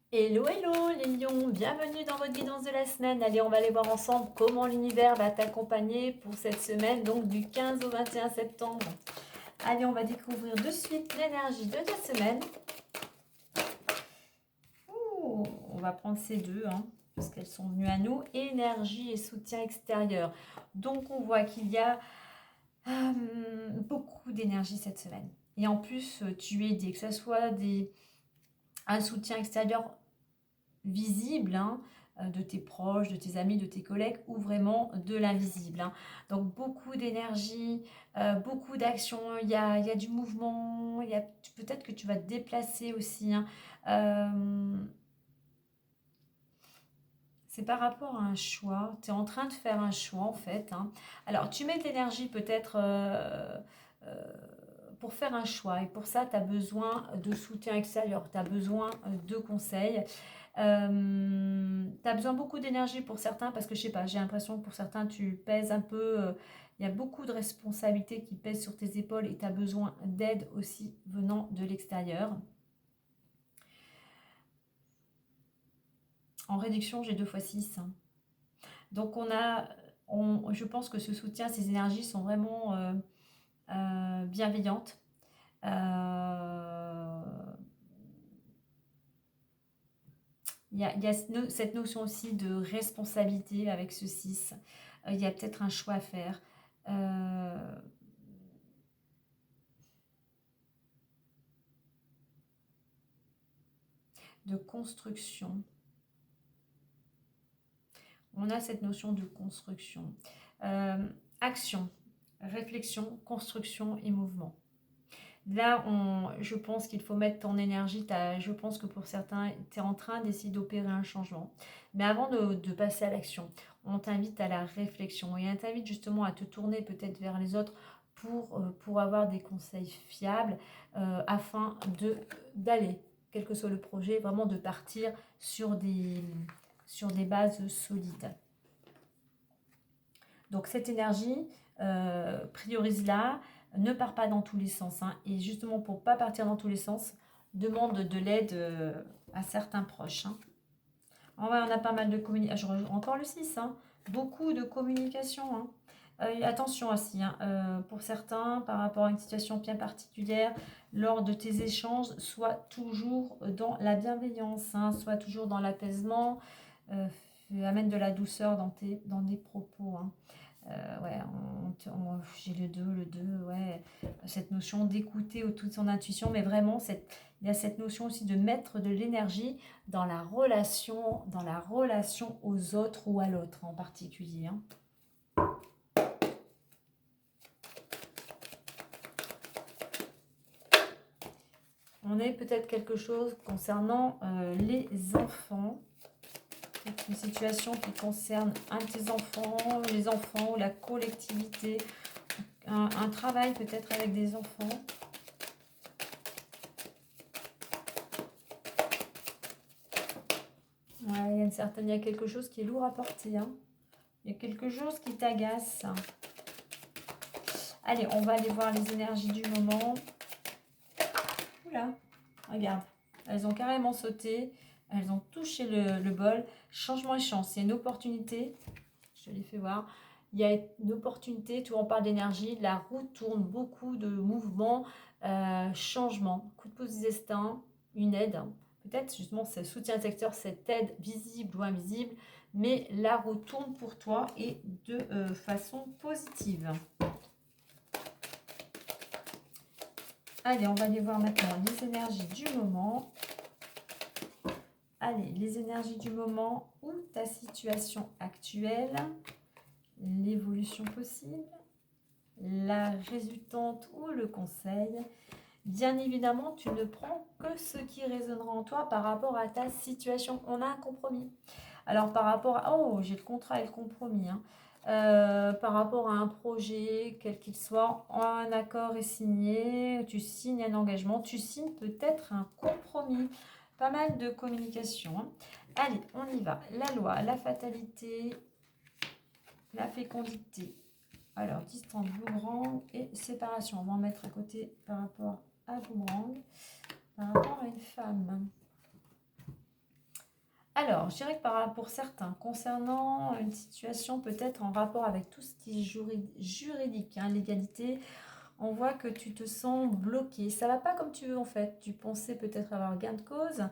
Hello, hello les lions, bienvenue dans votre guidance de la semaine. Allez, on va aller voir ensemble comment l'univers va t'accompagner pour cette semaine, donc du 15 au 21 septembre. Allez, on va découvrir de suite l'énergie de ta semaine. Ouh, on va prendre ces deux, parce qu'elles sont venues à nous. Énergie et soutien extérieur. Donc, on voit qu'il y a beaucoup d'énergie cette semaine. Et en plus, tu es aidé, que ce soit un soutien extérieur visible, de tes proches, de tes amis, de tes collègues, ou vraiment de l'invisible. Donc beaucoup d'énergie, beaucoup d'action, il y a du mouvement, peut-être que tu vas te déplacer aussi. C'est par rapport à un choix, tu es en train de faire un choix en fait. Alors tu mets de l'énergie peut-être euh, pour faire un choix, et pour ça tu as besoin de soutien extérieur, tu as besoin de conseils. Tu as besoin beaucoup d'énergie pour certains parce que je sais pas, j'ai l'impression que pour certains tu pèses un peu, il y a beaucoup de responsabilités qui pèsent sur tes épaules et tu as besoin d'aide aussi venant de l'extérieur. En réduction, j'ai 2 fois 6. Donc je pense que ce soutien, ces énergies sont vraiment bienveillantes. Euh, il y a cette notion aussi de responsabilité avec ce 6. Il y a peut-être un choix à faire. Euh, de construction. On a cette notion de construction. Euh, Action, réflexion, construction et mouvement. Là, je pense qu'il faut mettre ton énergie. Je pense que pour certains, tu es en train d'essayer d'opérer un changement. Mais avant de passer à l'action, on t'invite à la réflexion et on t'invite justement à te tourner peut-être vers les autres pour avoir des conseils fiables afin d'aller, quel que soit le projet, vraiment de partir sur des bases solides. Donc cette énergie, priorise-la, ne pars pas dans tous les sens. Et justement, pour ne pas partir dans tous les sens, demande de l'aide à certains proches. En vrai, on a pas mal de communication. Encore le 6, beaucoup de communication. Attention aussi, pour certains, par rapport à une situation bien particulière, lors de tes échanges, sois toujours dans la bienveillance, sois toujours dans l'apaisement, amène de la douceur dans tes propos. Ouais, j'ai le 2 ouais. Cette notion d'écouter autour de son intuition, mais vraiment, il y a cette notion aussi de mettre de l'énergie dans la relation aux autres ou à l'autre en particulier. On est peut-être quelque chose concernant les enfants. Une situation qui concerne un de tes enfants, les enfants ou la collectivité, un travail peut-être avec des enfants. Ouais, il y a quelque chose qui est lourd à porter. Il y a quelque chose qui t'agace. Allez, on va aller voir les énergies du moment. Oula, regarde. Elles ont carrément sauté. Elles ont touché le bol. Changement et chance. C'est une opportunité. Je te l'ai fait voir. Il y a une opportunité. Tu vois, on parle d'énergie. La roue tourne, beaucoup de mouvements. Changement. Coup de pouce du destin. Une aide. Peut-être justement ce soutien secteur, cette aide visible ou invisible. Mais la roue tourne pour toi et de façon positive. Allez, on va aller voir maintenant les énergies du moment. Allez, les énergies du moment ou ta situation actuelle, l'évolution possible, la résultante ou le conseil. Bien évidemment, tu ne prends que ce qui résonnera en toi par rapport à ta situation. On a un compromis. Alors par rapport à... Oh, j'ai le contrat et le compromis. Par rapport à un projet, quel qu'il soit, un accord est signé, tu signes un engagement, tu signes peut-être un compromis. Pas mal de communication. Allez, on y va. La loi, la fatalité, la fécondité. Alors, distance, boomerang et séparation. On va en mettre à côté par rapport à boomerang, par rapport à une femme. Alors, je dirais que pour certains, concernant une situation peut-être en rapport avec tout ce qui est juridique, hein, l'égalité, on voit que tu te sens bloqué. Ça va pas comme tu veux en fait. Tu pensais peut-être avoir gain de cause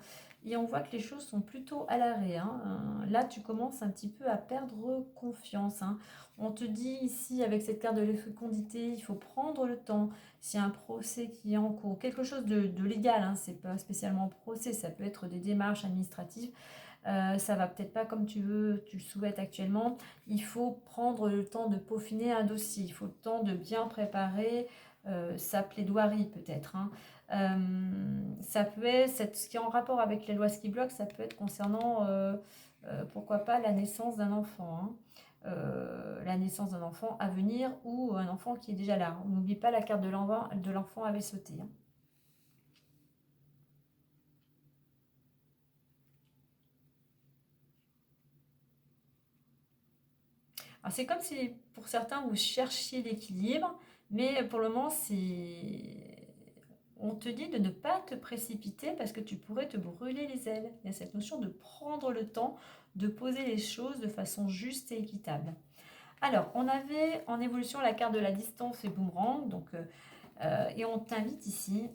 et on voit que les choses sont plutôt à l'arrêt, hein. Là, tu commences un petit peu à perdre confiance, hein. On te dit ici avec cette carte de la fécondité, il faut prendre le temps. S'il y a un procès qui est en cours, quelque chose de légal, hein, c'est pas spécialement un procès, ça peut être des démarches administratives. Ça va peut-être pas comme tu le souhaites actuellement. Il faut prendre le temps de peaufiner un dossier. Il faut le temps de bien préparer sa plaidoirie peut-être, hein. Ça peut être, ce qui est en rapport avec les lois qui bloquent, ça peut être concernant, pourquoi pas, la naissance d'un enfant, hein. La naissance d'un enfant à venir ou un enfant qui est déjà là. On n'oublie pas la carte de l'enfant avait sauté, hein. Alors c'est comme si pour certains vous cherchiez l'équilibre, mais pour le moment on te dit de ne pas te précipiter parce que tu pourrais te brûler les ailes. Il y a cette notion de prendre le temps, de poser les choses de façon juste et équitable. Alors, on avait en évolution la carte de la distance et boomerang, donc, et on t'invite ici,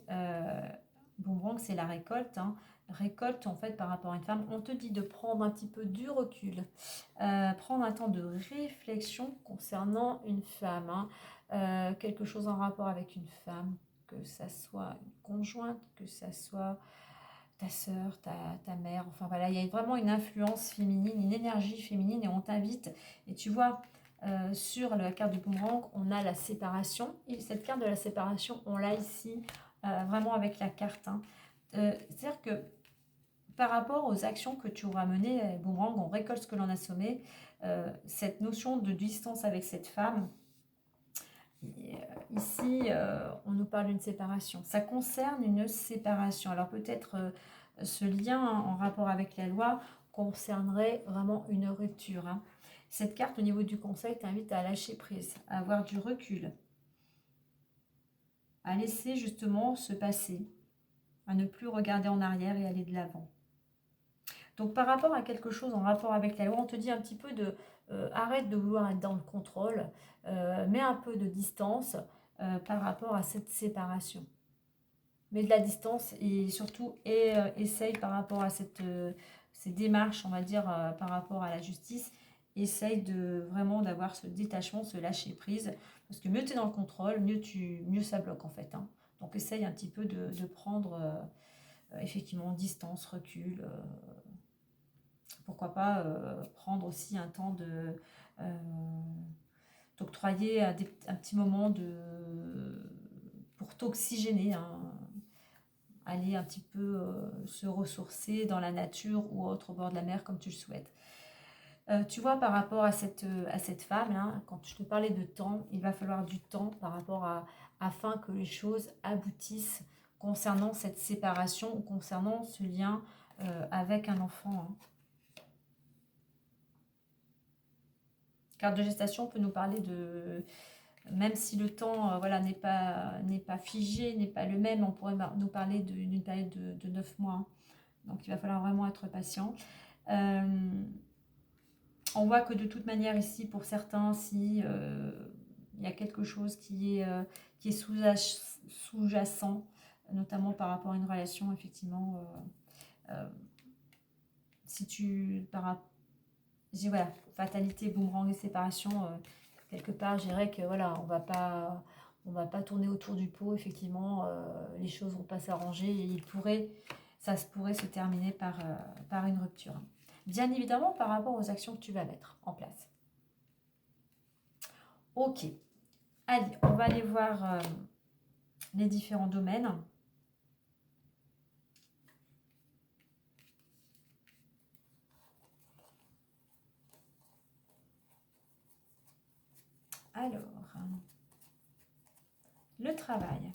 boomerang c'est la récolte, hein. Récolte en fait par rapport à une femme, on te dit de prendre un petit peu du recul, prendre un temps de réflexion concernant une femme, hein. Quelque chose en rapport avec une femme, que ça soit une conjointe, que ça soit ta sœur, ta mère, enfin voilà, il y a vraiment une influence féminine, une énergie féminine et on t'invite. Et tu vois, sur la carte du boomerang, on a la séparation et cette carte de la séparation, on l'a ici vraiment avec la carte, hein. C'est-à-dire que par rapport aux actions que tu auras menées, boomerang, on récolte ce que l'on a semé, cette notion de distance avec cette femme, ici, on nous parle d'une séparation. Ça concerne une séparation. Alors peut-être ce lien, hein, en rapport avec la loi concernerait vraiment une rupture, hein. Cette carte au niveau du conseil t'invite à lâcher prise, à avoir du recul, à laisser justement se passer, à ne plus regarder en arrière et aller de l'avant. Donc par rapport à quelque chose en rapport avec la loi, on te dit un petit peu de arrête de vouloir être dans le contrôle, mets un peu de distance par rapport à cette séparation. Mets de la distance et surtout essaye par rapport à ces démarches, on va dire, par rapport à la justice, essaye de vraiment d'avoir ce détachement, ce lâcher prise, parce que mieux tu es dans le contrôle, mieux ça bloque en fait, hein. Donc essaye un petit peu de prendre effectivement distance, recul. Pourquoi pas prendre aussi un temps euh, t'octroyer un petit moment pour t'oxygéner, hein. Aller un petit peu se ressourcer dans la nature ou autre au bord de la mer comme tu le souhaites. Tu vois, par rapport à cette femme, hein, quand je te parlais de temps, il va falloir du temps afin que les choses aboutissent concernant cette séparation ou concernant ce lien avec un enfant, hein. Carte de gestation peut nous parler de, même si le temps voilà, n'est pas figé, n'est pas le même, on pourrait nous parler d'une période de 9 mois, hein. Donc il va falloir vraiment être patient. On voit que de toute manière ici, pour certains, si il y a quelque chose qui est sous-jacent, notamment par rapport à une relation, effectivement, si tu, je dis voilà, fatalité, boomerang et séparation, quelque part, je dirais que voilà, on va pas tourner autour du pot, effectivement, les choses vont pas s'arranger et ça se pourrait se terminer par une rupture. Bien évidemment, par rapport aux actions que tu vas mettre en place. Ok, allez, on va aller voir les différents domaines. Alors, le travail.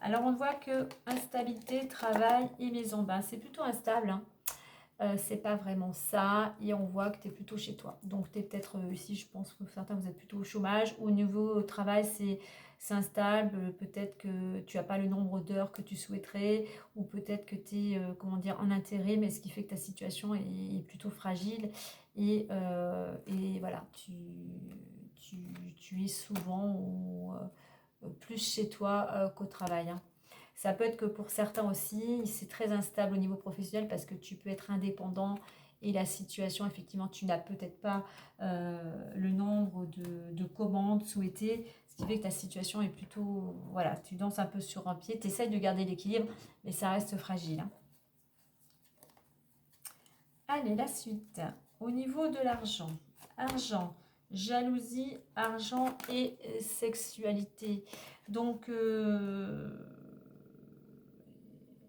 Alors, on voit que instabilité, travail et maison. Ben, c'est plutôt instable, hein. C'est pas vraiment ça. Et on voit que tu es plutôt chez toi. Donc, tu es peut-être ici, je pense que certains, vous êtes plutôt au chômage. Au niveau travail, s'installe, peut-être que tu n'as pas le nombre d'heures que tu souhaiterais, ou peut-être que tu es, comment dire, en intérim, mais ce qui fait que ta situation est plutôt fragile, et voilà, tu es souvent plus chez toi qu'au travail, hein. Ça peut être que pour certains aussi, c'est très instable au niveau professionnel parce que tu peux être indépendant et la situation, effectivement, tu n'as peut-être pas le nombre de commandes souhaitées, ce qui fait que ta situation est plutôt, voilà, tu danses un peu sur un pied, tu essaies de garder l'équilibre, mais ça reste fragile, hein. Allez, la suite. Au niveau de l'argent, argent, jalousie, argent et sexualité. Donc,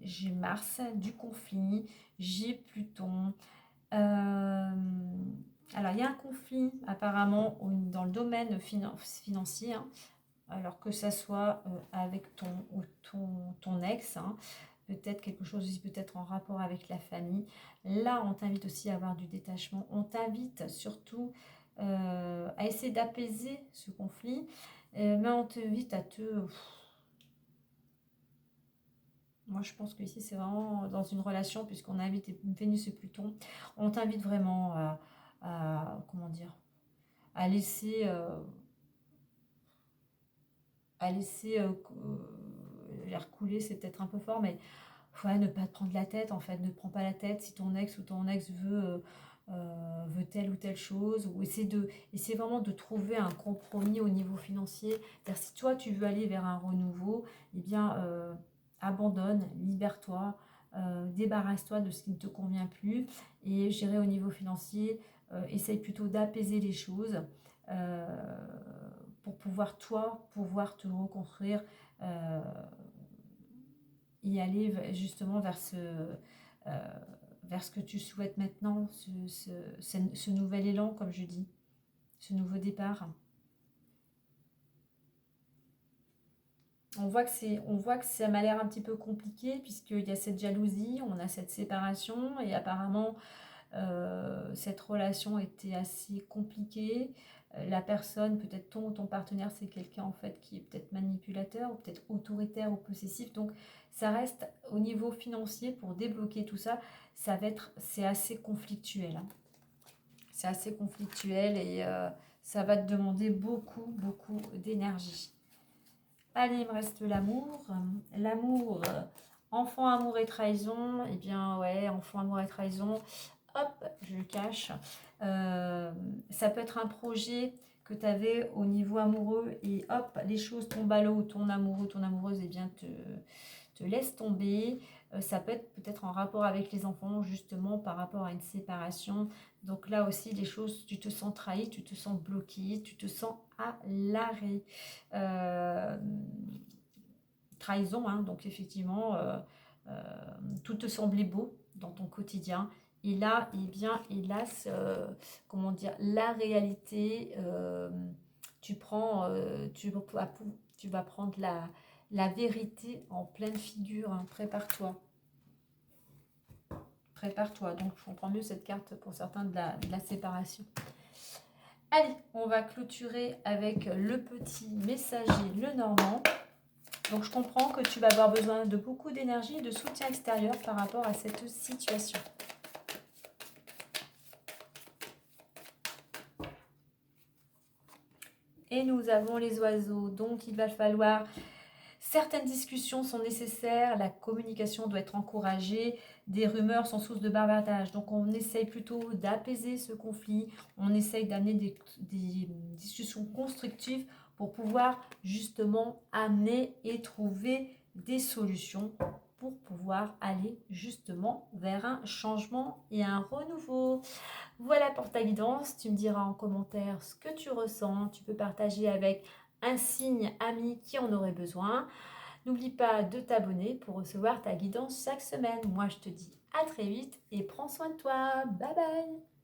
j'ai Mars, du conflit, j'ai Pluton. Euh, alors, il y a un conflit apparemment dans le domaine financier, hein, alors que ça soit avec ton ex, hein, peut-être quelque chose aussi peut-être en rapport avec la famille. Là, on t'invite aussi à avoir du détachement. On t'invite surtout à essayer d'apaiser ce conflit, mais on t'invite à te... Moi, je pense que ici, c'est vraiment dans une relation, puisqu'on invite Vénus et Pluton. On t'invite vraiment comment dire, à laisser, l'air couler, c'est peut-être un peu fort, mais ouais, ne pas te prendre la tête, en fait. Ne te prends pas la tête si ton ex ou ton ex veut telle ou telle chose, ou essayer vraiment de trouver un compromis au niveau financier. C'est-à-dire, si toi, tu veux aller vers un renouveau, eh bien, abandonne, libère-toi, débarrasse-toi de ce qui ne te convient plus, et gérer au niveau financier, essaye plutôt d'apaiser les choses, pour pouvoir, toi, pouvoir te reconstruire, et aller justement vers ce que tu souhaites maintenant, ce nouvel élan, comme je dis, ce nouveau départ. On voit que ça m'a l'air un petit peu compliqué, puisqu'il y a cette jalousie, on a cette séparation, et apparemment cette relation était assez compliquée. La personne, peut-être ton partenaire, c'est quelqu'un en fait qui est peut-être manipulateur, ou peut-être autoritaire ou possessif. Donc ça reste au niveau financier, pour débloquer tout ça, c'est assez conflictuel, hein. C'est assez conflictuel, et ça va te demander beaucoup, beaucoup d'énergie. Allez, il me reste l'amour. L'amour, enfant, amour et trahison. Eh bien, ouais, enfant, amour et trahison. Hop, je le cache. Ça peut être un projet que tu avais au niveau amoureux, et hop, les choses tombent à l'eau, ou ton amoureux, ton amoureuse, eh bien, te laisse tomber. Ça peut être peut-être en rapport avec les enfants, justement, par rapport à une séparation. Donc là aussi, les choses, tu te sens trahi, tu te sens bloqué, tu te sens à l'arrêt. Trahison, hein, donc effectivement, tout te semblait beau dans ton quotidien. Et là, eh bien, hélas, comment dire, la réalité, tu vas prendre la vérité en pleine figure, hein. Prépare-toi. Prépare-toi. Donc, je comprends mieux cette carte pour certains de la séparation. Allez, on va clôturer avec le petit messager, le Normand. Donc, je comprends que tu vas avoir besoin de beaucoup d'énergie et de soutien extérieur par rapport à cette situation. Et nous avons les oiseaux. Donc, il va falloir... Certaines discussions sont nécessaires, la communication doit être encouragée, des rumeurs sont source de bavardage. Donc on essaye plutôt d'apaiser ce conflit, on essaye d'amener des discussions constructives pour pouvoir justement amener et trouver des solutions pour pouvoir aller justement vers un changement et un renouveau. Voilà pour ta guidance, tu me diras en commentaire ce que tu ressens, tu peux partager avec un signe ami qui en aurait besoin. N'oublie pas de t'abonner pour recevoir ta guidance chaque semaine. Moi, je te dis à très vite et prends soin de toi. Bye bye.